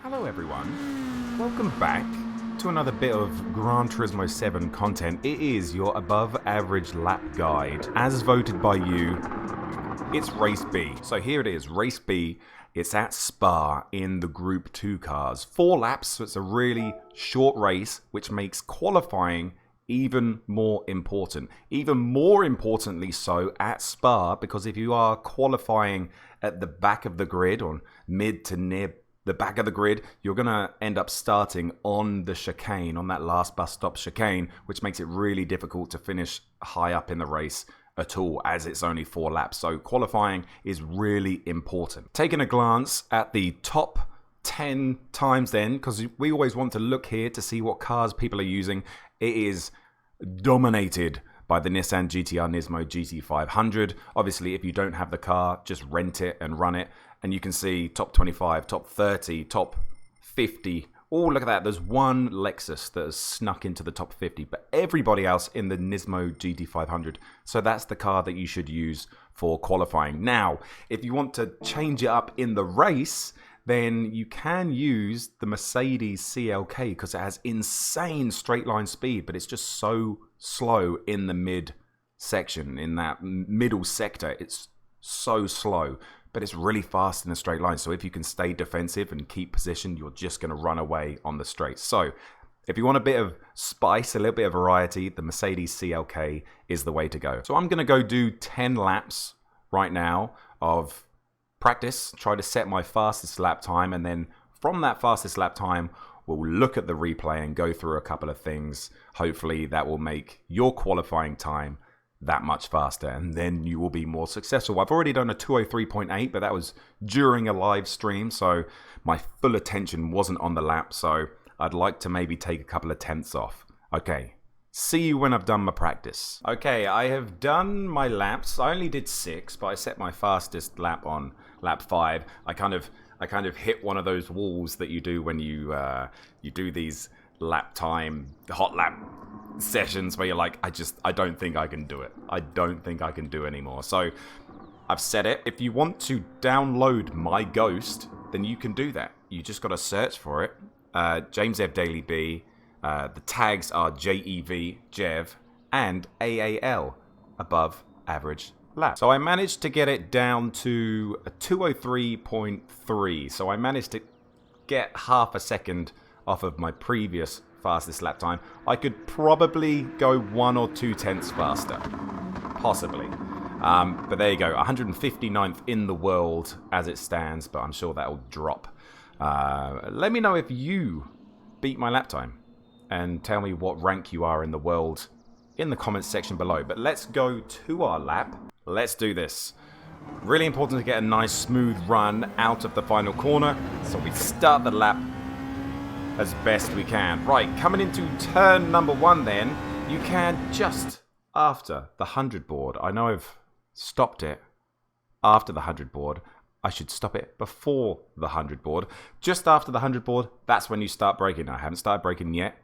Hello everyone, welcome back to another bit of Gran Turismo 7 content. It is your above average lap guide. As voted by you, it's Race B. So here it is, Race B. It's at Spa in the Group 2 cars. 4 laps, so it's a really short race, which makes qualifying even more important. Even more importantly so at Spa, because if you are qualifying at the back of the grid or mid to near the back of the grid, you're going to end up starting on the chicane, on that last bus stop chicane, which makes it really difficult to finish high up in the race at all, as it's only 4 laps. So qualifying is really important. Taking a glance at the top 10 times then, because we always want to look here to see what cars people are using, it is dominated by the Nissan GTR Nismo GT500. Obviously, if you don't have the car, just rent it and run it. And you can see top 25, top 30, top 50. Oh, look at that. There's one Lexus that has snuck into the top 50, but everybody else in the Nismo GT500. So that's the car that you should use for qualifying. Now, if you want to change it up in the race, then you can use the Mercedes CLK because it has insane straight line speed, but it's just so slow in the mid section, in that middle sector. It's so slow, but it's really fast in a straight line. So if you can stay defensive and keep position, you're just going to run away on the straight. So if you want a bit of spice, a little bit of variety, the Mercedes CLK is the way to go. So I'm going to go do 10 laps right now of practice, try to set my fastest lap time, and then from that fastest lap time, we'll look at the replay and go through a couple of things. Hopefully that will make your qualifying time that much faster, and then you will be more successful. I've already done a 203.8, but that was during a live stream, so my full attention wasn't on the lap, so I'd like to maybe take a couple of tenths off. Okay, see you when I've done my practice. Okay, I have done my laps. I only did 6, but I set my fastest lap on lap 5. I kind of hit one of those walls that you do when you do these lap time, hot lap sessions where you're like, I don't think I can do it. I don't think I can do anymore. So I've set it. If you want to download my Ghost, then you can do that. You just got to search for it. James Ev Daily B. The tags are JEV, Jev, and AAL, above average lap. So I managed to get it down to a 203.3. So I managed to get half a second off of my previous fastest lap time. I could probably go 1 or 2 tenths faster, possibly. But there you go, 159th in the world as it stands, but I'm sure that'll drop. Let me know if you beat my lap time, and tell me what rank you are in the world in the comments section below. But let's go to our lap. Let's do this. Really important to get a nice smooth run out of the final corner, so we start the lap as best we can. Right, coming into turn number 1 then, you can just after the 100 board. I know I've stopped it after the 100 board. I should stop it before the 100 board. Just after the 100 board, that's when you start braking. I haven't started braking yet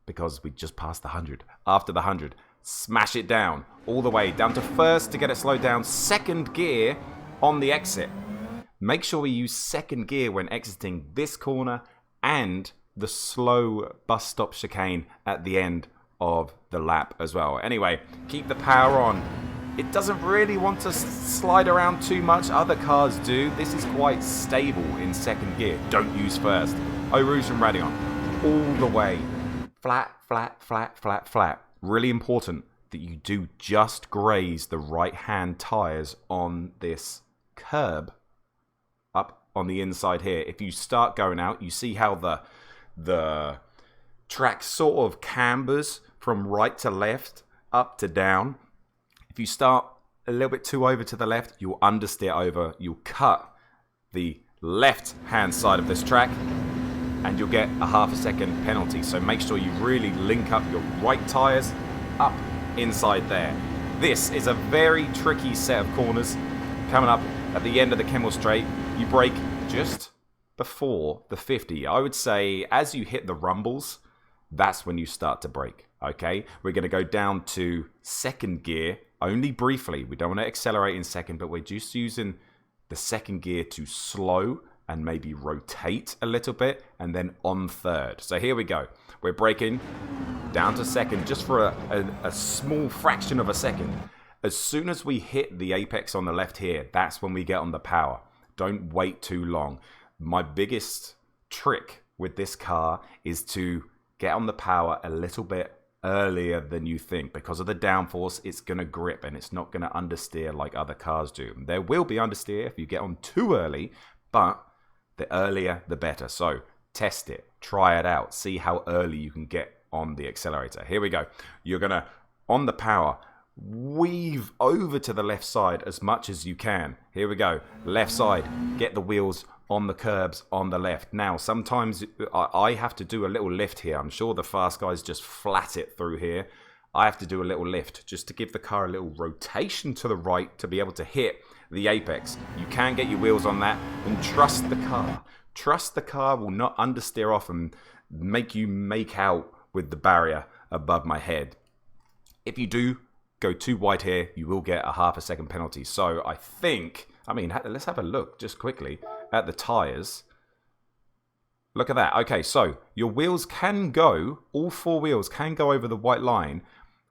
because we just passed the 100. After the 100, smash it down all the way down to first to get it slowed down. Second gear on the exit. Make sure we use second gear when exiting this corner and the slow bus stop chicane at the end of the lap as well. Anyway, keep the power on. It doesn't really want to slide around too much. Other cars do. This is quite stable in second gear. Don't use first. Eau Rouge and Radion. All the way. Flat, flat, flat, flat, flat. Really important that you do just graze the right-hand tyres on this curb up on the inside here. If you start going out, you see how the track sort of cambers from right to left, up to down. If you start a little bit too over to the left, you'll understeer over. You'll cut the left-hand side of this track, and you'll get a half a second penalty. So make sure you really link up your right tyres up inside there. This is a very tricky set of corners. Coming up at the end of the Kemmel Straight, you brake just before the 50. I would say as you hit the rumbles, that's when you start to brake. Okay, we're going to go down to second gear only briefly. We don't want to accelerate in second, but we're just using the second gear to slow and maybe rotate a little bit, and then on third. So here we go. We're braking down to second just for a small fraction of a second. As soon as we hit the apex on the left here, that's when we get on the power. Don't wait too long. My biggest trick with this car is to get on the power a little bit earlier than you think. Because of the downforce, it's going to grip and it's not going to understeer like other cars do. There will be understeer if you get on too early, but the earlier the better. So test it, try it out, see how early you can get on the accelerator. Here we go. You're going to, on the power, weave over to the left side as much as you can. Here we go. Left side, get the wheels on the curbs on the left. Now, sometimes I have to do a little lift here. I'm sure the fast guys just flat it through here. I have to do a little lift just to give the car a little rotation to the right to be able to hit the apex. You can get your wheels on that, and trust the car. Trust the car will not understeer off and make you make out with the barrier above my head. If you do go too wide here, you will get a half a second penalty. So I think, let's have a look just quickly at the tyres. Look at that. Okay, so your wheels can go, all four wheels can go over the white line.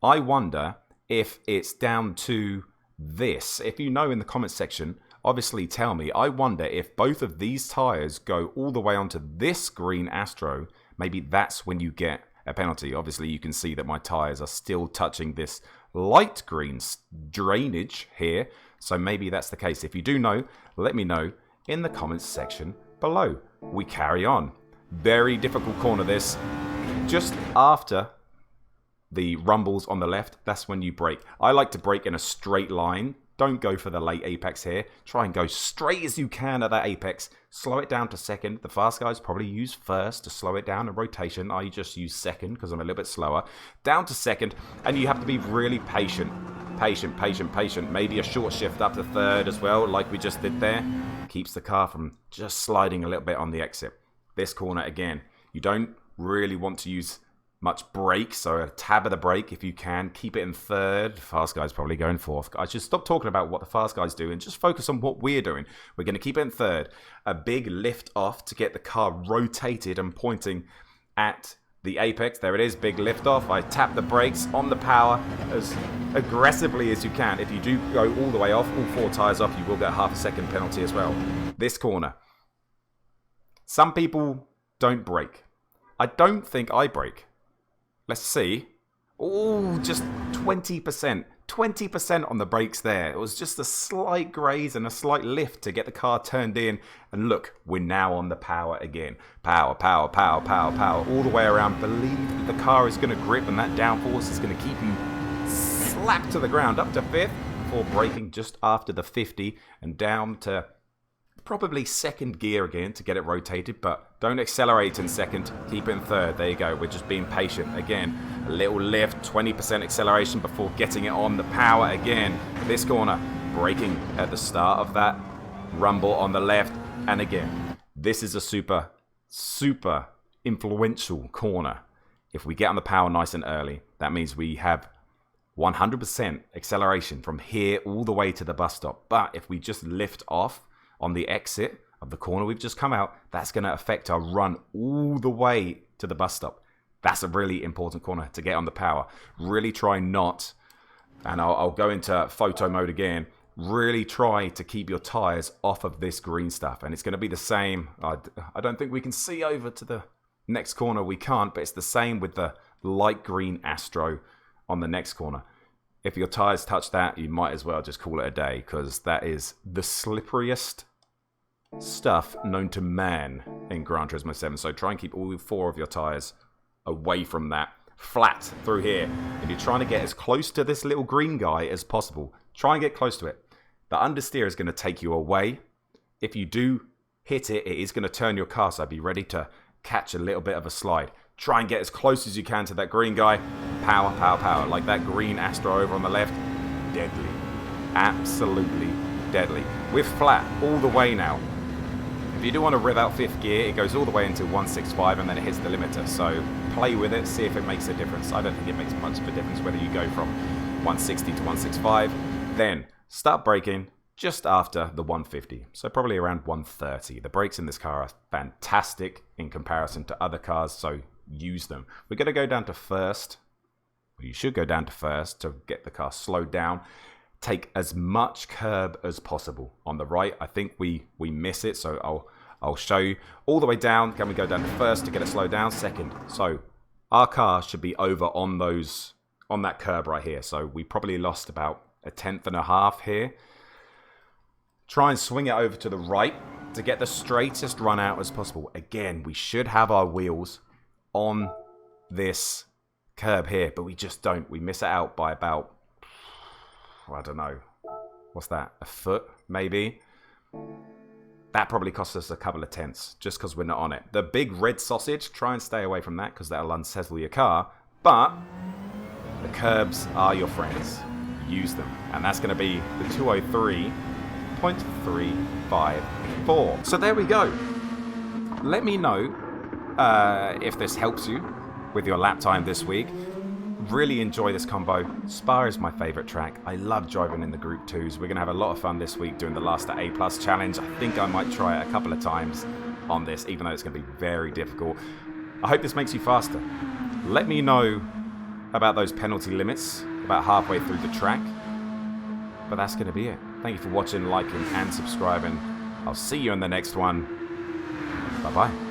I wonder if it's down to this. If you know in the comments section, obviously tell me. I wonder if both of these tyres go all the way onto this green Astro, maybe that's when you get a penalty. Obviously you can see that my tyres are still touching this light green drainage here, so maybe that's the case. If you do know, let me know in the comments section below. We carry on. Very difficult corner this. Just after the rumbles on the left, that's when you brake. I like to brake in a straight line. Don't go for the late apex here. Try and go straight as you can at that apex. Slow it down to second. The fast guys probably use first to slow it down in rotation. I just use second because I'm a little bit slower. Down to second, and you have to be really patient. Patient. Maybe a short shift up to third as well, like we just did there. Keeps the car from just sliding a little bit on the exit. This corner, again, you don't really want to use much brake, so a tab of the brake if you can. Keep it in third. Fast guys probably going fourth. I should stop talking about what the fast guys do and just focus on what we're doing. We're going to keep it in third. A big lift off to get the car rotated and pointing at the apex. There it is, big lift off. I tap the brakes on the power as aggressively as you can. If you do go all the way off, all four tyres off, you will get half a second penalty as well. This corner. Some people don't brake. I don't think I brake. Let's see. Oh, just 20%. 20% on the brakes there. It was just a slight graze and a slight lift to get the car turned in. And look, we're now on the power again. Power. All the way around. Believe that the car is going to grip and that downforce is going to keep you slapped to the ground up to fifth before braking just after the 50 and down to probably second gear again to get it rotated, but don't accelerate in second, keep it in third. There you go, we're just being patient. Again, a little lift, 20% acceleration before getting it on the power again. This corner, braking at the start of that rumble on the left, and again, this is a super influential corner. If we get on the power nice and early, that means we have 100% acceleration from here all the way to the bus stop. But if we just lift off on the exit of the corner we've just come out, that's going to affect our run all the way to the bus stop. That's a really important corner to get on the power. Really try not, and I'll go into photo mode again, really try to keep your tyres off of this green stuff. And it's going to be the same. I don't think we can see over to the next corner. We can't, but it's the same with the light green Astro on the next corner. If your tyres touch that, you might as well just call it a day, because that is the slipperiest stuff known to man in Gran Turismo 7. So try and keep all four of your tyres away from that. Flat through here. If you're trying to get as close to this little green guy as possible, try and get close to it. The understeer is going to take you away. If you do hit it, it is going to turn your car, so be ready to catch a little bit of a slide. Try and get as close as you can to that green guy. Power. Like that green Astro over on the left. Deadly. Absolutely deadly. We're flat all the way now. If you do want to rev out fifth gear, it goes all the way into 165 and then it hits the limiter. So play with it, see if it makes a difference. I don't think it makes much of a difference whether you go from 160 to 165. Then start braking just after the 150, so probably around 130. The brakes in this car are fantastic in comparison to other cars, so use them. We're going to go down to first. You should go down to first to get the car slowed down. Take as much curb as possible. On the right, I think we miss it, so I'll show you. All the way down, can we go down to first to get it slowed down? Second. So our car should be over on that curb right here. So we probably lost about a 1/10.5 here. Try and swing it over to the right to get the straightest run out as possible. Again, we should have our wheels on this curb here, but we just don't. We miss it out by about, I don't know, what's that, a foot maybe? That probably costs us a couple of tenths just because we're not on it. The big red sausage, try and stay away from that because that'll unsettle your car, but the curbs are your friends. Use them, and that's going to be the 203.354. So there we go. Let me know if this helps you with your lap time this week. Really enjoy this combo. Spa is my favorite track. I love driving in the Group 2s. We're going to have a lot of fun this week doing the Last at A+ challenge. I think I might try it a couple of times on this, even though it's going to be very difficult. I hope this makes you faster. Let me know about those penalty limits about halfway through the track. But that's going to be it. Thank you for watching, liking, and subscribing. I'll see you in the next one. Bye-bye.